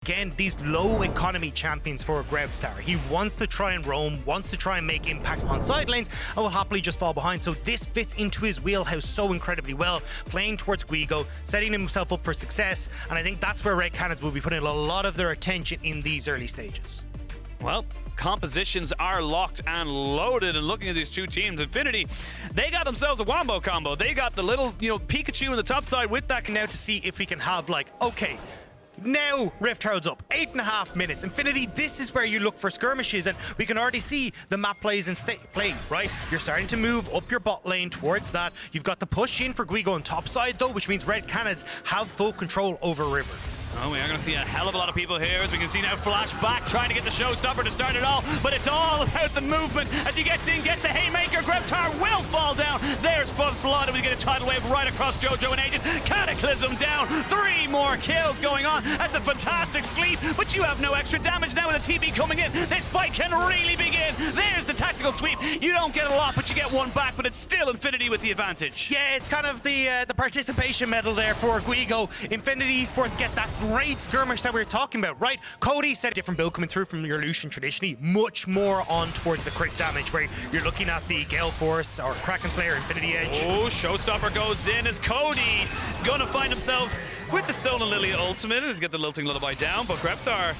Again, these low economy champions for Grevtar. He wants to try and roam, wants to try and make impacts on side lanes, and will happily just fall behind. So this fits into his wheelhouse so incredibly well, playing towards Guigo, setting himself up for success, and I think that's where Red Cannons will be putting a lot of their attention in these early stages. Well, compositions are locked and loaded, and looking at these two teams, Infinity, they got themselves a wombo combo. They got the little, Pikachu on the top side with that. Now to see if we can have okay, now Rift Herald's up, 8.5 minutes. Infinity, this is where you look for skirmishes, and we can already see the map plays in play, right? You're starting to move up your bot lane towards that. You've got the push in for Guigo on top side though, which means Red Cannons have full control over River. Oh, we are going to see a hell of a lot of people here, as we can see now Flash back, trying to get the showstopper to start it all, but it's all about the movement. As he gets in, gets the haymaker, Grevtar will fall down. There's Fuzz Blood, and we get a tidal wave right across Jojo and Aegis. Cataclysm down, 3 more kills going on. That's a fantastic sleep, but you have no extra damage now with a TP coming in. This fight can really begin. There's the tactical sweep. You don't get a lot, but you get one back, but it's still Infinity with the advantage. Yeah, it's kind of the participation medal there for Guigo. Infinity Esports get that great skirmish that we were talking about, right? Cody said a different build coming through from your Lucian traditionally, much more on towards the crit damage, where you're looking at the Gale Force or Kraken Slayer, Infinity Edge. Oh, showstopper goes in as Cody gonna find himself with the Stolen Lily ultimate. He's got the Lilting Lullaby down, but Grevtar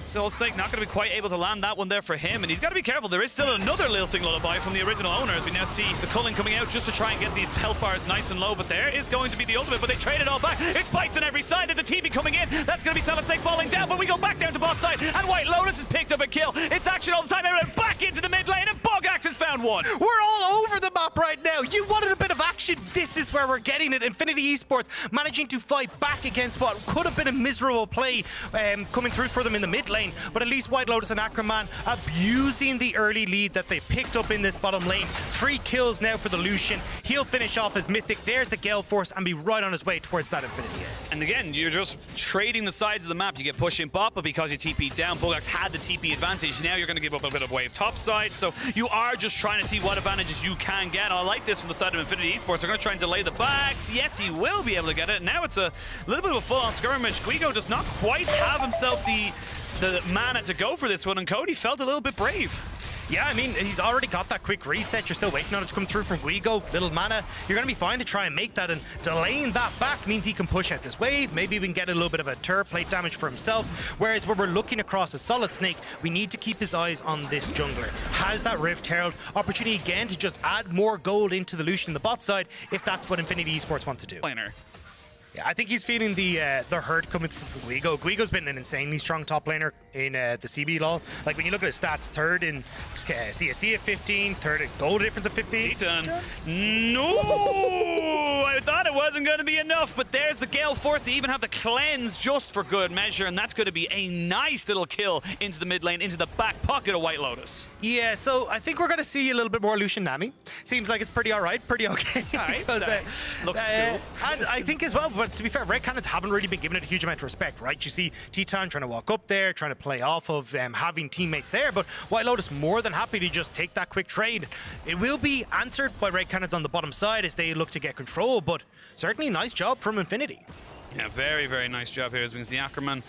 Soul Snake not going to be quite able to land that one there for him, and he's got to be careful. There is still another Lilting Lullaby from the original owner, as we now see the culling coming out just to try and get these health bars nice and low, but there is going to be the ultimate, but they trade it all back. It's fights on every side. There's the TP coming in. That's going to be Solid Snake falling down, but we go back down to bot side, and White Lotus has picked up a kill. It's action all the time. Everyone back into the mid lane, and Bogax has found one. We're all over the map right now. You wanted a bit of action. This is where we're getting it. Infinity Esports managing to fight back against what could have been a miserable play coming through for them in the mid lane, but at least White Lotus and Ackerman abusing the early lead that they picked up in this bottom lane. 3 kills now for the Lucian. He'll finish off as Mythic. There's the Gale Force and be right on his way towards that Infinity Edge. And again, you're just trading the sides of the map. You get pushing bot, but because you TP down, Bogax had the TP advantage. Now you're going to give up a bit of wave top side, so you are just trying to see what advantages you can get. And I like this from the side of Infinity Esports. They're going to try and delay the backs. Yes, he will be able to get it. Now it's a little bit of a full-on skirmish. Guigo does not quite have himself the mana to go for this one, and Cody felt a little bit brave. Yeah, I mean, he's already got that quick reset. You're still waiting on it to come through from Guigo. Little mana. You're going to be fine to try and make that, and delaying that back means he can push out this wave. Maybe we can get a little bit of a turret plate damage for himself. Whereas when we're looking across a Solid Snake, we need to keep his eyes on this jungler. Has that Rift Herald opportunity again to just add more gold into the Lucian in the bot side, if that's what Infinity Esports want to do. Yeah, I think he's feeling the hurt coming from Guigo. Guigo's been an insanely strong top laner in the CB LoL. Like, when you look at his stats, 3rd in CSD at 15, 3rd in gold difference at 15. No! I thought it wasn't going to be enough, but there's the Gale Force. They even have the cleanse just for good measure, and that's going to be a nice little kill into the mid lane, into the back pocket of White Lotus. Yeah, so I think we're going to see a little bit more Lucian Nami. Seems like it's pretty alright, pretty okay. Alright, looks cool. And I think as well, but to be fair, Red Cannons haven't really been given it a huge amount of respect, right? You see Teton trying to walk up there, trying to play off of having teammates there, but White Lotus more than happy to just take that quick trade. It will be answered by Red Cannons on the bottom side as they look to get control, but certainly nice job from Infinity. Yeah, very, very nice job here, as we can see Ackerman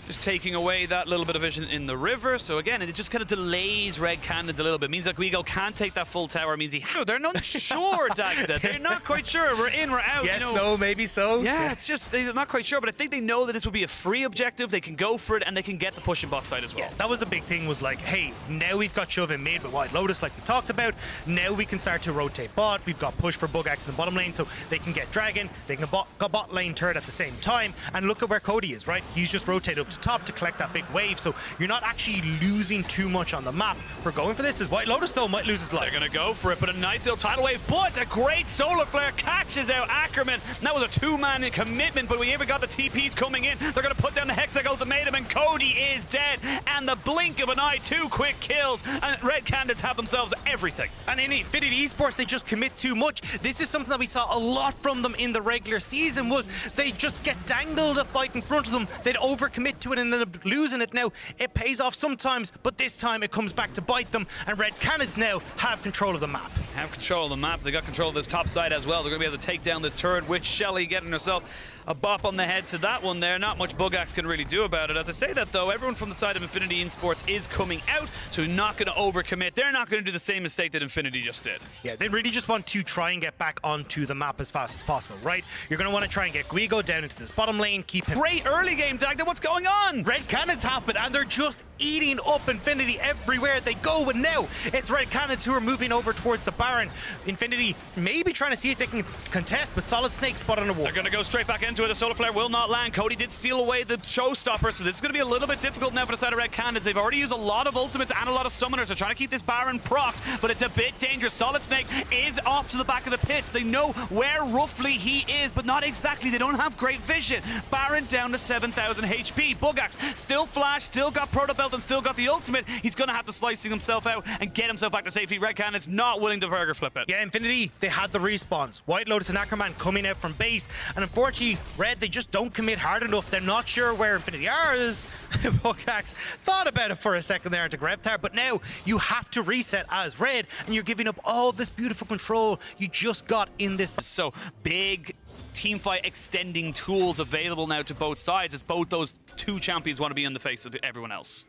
just taking away that little bit of vision in the river. So again, it just kind of delays Red Cannons a little bit. It means that Guigo can't take that full tower. It means they're not sure, Dagda. They're not quite sure. We're in, we're out. Yes, no, maybe so. Yeah, it's just they're not quite sure, but I think they know that this will be a free objective. They can go for it, and they can get the push in bot side as well. Yeah, that was the big thing, was like, hey, now we've got shove in mid with White Lotus, like we talked about. Now we can start to rotate bot. We've got push for Bogax in the bottom lane, so they can get Dragon. They can got bot lane turret at the same time. And look at where Cody is, right? He's just rotated up to top to collect that big wave, so you're not actually losing too much on the map for going for this. As White Lotus though might lose his life. They're gonna go for it, but a nice little tidal wave, but a great solar flare catches out Ackerman. That was a 2-man commitment, but we even got the TPs coming in. They're gonna put down the Hextech ultimatum, and Cody is dead. And the blink of an eye, 2 quick kills, and Red Cannons have themselves everything. And in Infinity Esports, they just commit too much. This is something that we saw a lot from them in the regular season, was they just get dangled a fight in front of them. They'd overcommit to it and then losing it. Now it pays off sometimes, but this time it comes back to bite them, and Red Cannons now have control of the map. Have control of the map. They got control of this top side as well. They're going to be able to take down this turret with Shelly getting herself A bop on the head to that one there. Not much Bugax can really do about it. As I say that, though, everyone from the side of Infinity Esports is coming out, so not going to overcommit. They're not going to do the same mistake that Infinity just did. Yeah, they really just want to try and get back onto the map as fast as possible, right? You're going to want to try and get Guigo down into this bottom lane, keep him... Great early game, Dagda. What's going on? Red Cannons happen, and they're just eating up Infinity everywhere they go, and now it's Red Cannons who are moving over towards the Baron. Infinity maybe trying to see if they can contest, but Solid Snake spot on a wall. They're going to go straight back into it. The Solar Flare will not land. Cody did steal away the Showstopper, so this is going to be a little bit difficult now for the side of Red Cannons. They've already used a lot of ultimates and a lot of summoners. They're trying to keep this Baron procced, but it's a bit dangerous. Solid Snake is off to the back of the pits. They know where roughly he is, but not exactly. They don't have great vision. Baron down to 7,000 HP. Bugax still flash, still got Proto Belt, and still got the ultimate. He's going to have to slicing himself out and get himself back to safety. Red Cannons not willing to burger flip it. Yeah, Infinity, they had the respawns. White Lotus and Ackerman coming out from base, and unfortunately, Red, they just don't commit hard enough. They're not sure where Infinity are. Bugax thought about it for a second there into Greptar, but now you have to reset as Red, and you're giving up all this beautiful control you just got in this. So big teamfight extending tools available now to both sides, as both those two champions want to be in the face of everyone else.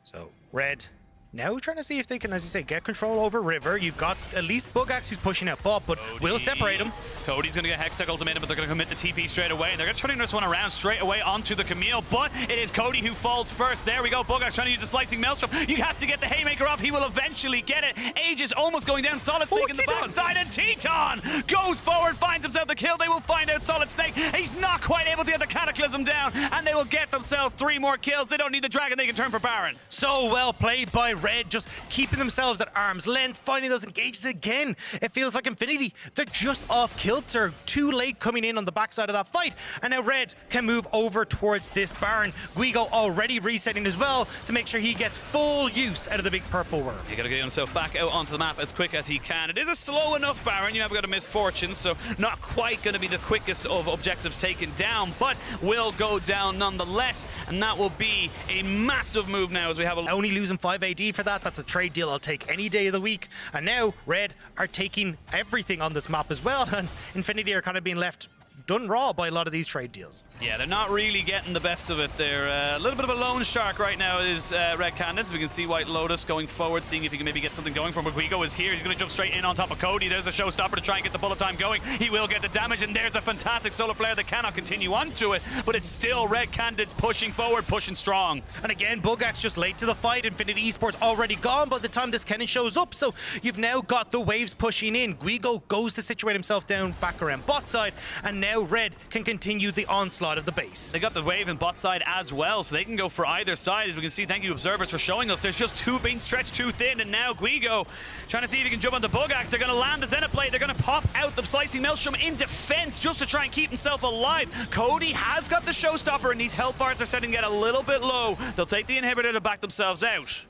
So Red now trying to see if they can, as you say, get control over River. You've got at least Bugax who's pushing out bot, but will separate him. Cody's going to get Hextech ultimatum, but they're going to commit the TP straight away. And they're going to turn this one around straight away onto the Camille, but it is Cody who falls first. There we go. Bugax trying to use a slicing Maelstrom. You have to get the Haymaker off. He will eventually get it. Aegis almost going down. Solid Snake in the backside, and Teton goes forward, finds himself the kill. They will find out Solid Snake. He's not quite able to get the Cataclysm down, and they will get themselves 3 more kills. They don't need the Dragon. They can turn for Baron. So well played by Red, just keeping themselves at arm's length, finding those engages again. It feels like Infinity, they're just off kilter, too late coming in on the backside of that fight, and now Red can move over towards this Baron. Guigo already resetting as well to make sure he gets full use out of the big purple worm. You gotta get himself back out onto the map as quick as he can. It is a slow enough Baron. You have got a misfortune, so not quite going to be the quickest of objectives taken down, but will go down nonetheless, and that will be a massive move now as we have only losing 5 AD for that. That's a trade deal I'll take any day of the week. And now Red are taking everything on this map as well, and Infinity are kind of being left done raw by a lot of these trade deals. Yeah, they're not really getting the best of it. They're a little bit of a loan shark right now is Red Cannons. We can see White Lotus going forward, seeing if he can maybe get something going from him. Guigo is here. He's going to jump straight in on top of Cody. There's a showstopper to try and get the bullet time going. He will get the damage, and there's a fantastic solar flare that cannot continue onto it, but it's still Red Cannons pushing forward, pushing strong. And again, Bugax just late to the fight. Infinity Esports already gone by the time this Kennen shows up, so you've now got the waves pushing in. Guigo goes to situate himself down back around bot side, and now Red can continue the onslaught of the base. They got the wave in bot side as well, so they can go for either side. As we can see, thank you observers for showing us, there's just 2 being stretched too thin, and now Guigo trying to see if he can jump onto Bugax. They're going to land the Xenoblade. They're going to pop out the slicing Maelstrom in defense just to try and keep himself alive. Cody has got the showstopper, and these health bars are starting to get a little bit low. They'll take the inhibitor to back themselves out.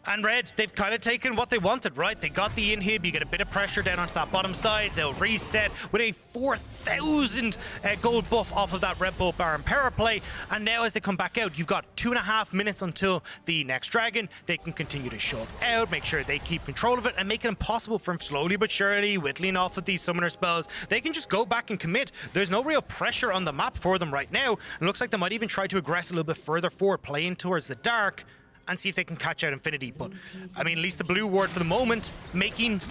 And Red, they've kind of taken what they wanted, right? They got the inhib, you get a bit of pressure down onto that bottom side, they'll reset with a 4,000 gold buff off of that Red Bull Baron power play, and now as they come back out, you've got 2.5 minutes until the next dragon. They can continue to shove out, make sure they keep control of it, and make it impossible for them slowly but surely, whittling off with these summoner spells. They can just go back and commit. There's no real pressure on the map for them right now, and it looks like they might even try to aggress a little bit further forward, playing towards the dark, and see if they can catch out Infinity. But, I mean, at least the blue ward for the moment, making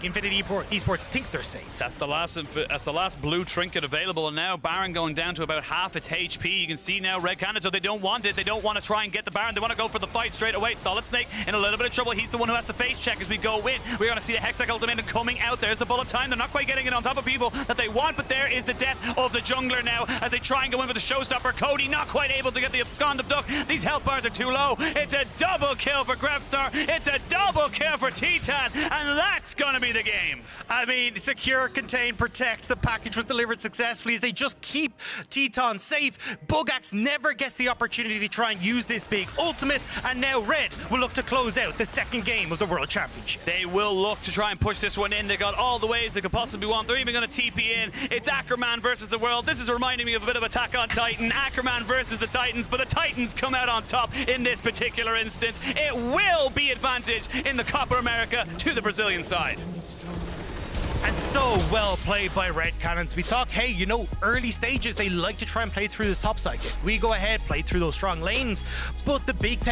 Infinity Esports think they're safe. That's the last blue trinket available, and now Baron going down to about half its HP. You can see now Red Cannons, so they don't want it. They don't want to try and get the Baron. They want to go for the fight straight away. Solid Snake in a little bit of trouble. He's the one who has to face check as we go in. We're going to see a Hextech ultimatum coming out. There's the bullet time. They're not quite getting it on top of people that they want, but there is the death of the jungler now as they try and go in for the showstopper. Cody not quite able to get the abscond of Duck. These health bars are too low. It's a double kill for Greftar. It's a double kill for Teton, and that's going to be the game. I mean, secure, contain, protect. The package was delivered successfully as they just keep Teton safe. Bugax never gets the opportunity to try and use this big ultimate, and now Red will look to close out the second game of the World Championship. They will look to try and push this one in. They got all the ways they could possibly want. They're even going to TP in. It's Ackerman versus the world. This is reminding me of a bit of Attack on Titan. Ackerman versus the Titans, but the Titans come out on top in this particular instance. It will be advantage in the Copa America to the Brazilian side. And so well played by Red Cannons. We talk, hey, you know, early stages, they like to try and play through this top side. We go ahead, play through those strong lanes, but the big thing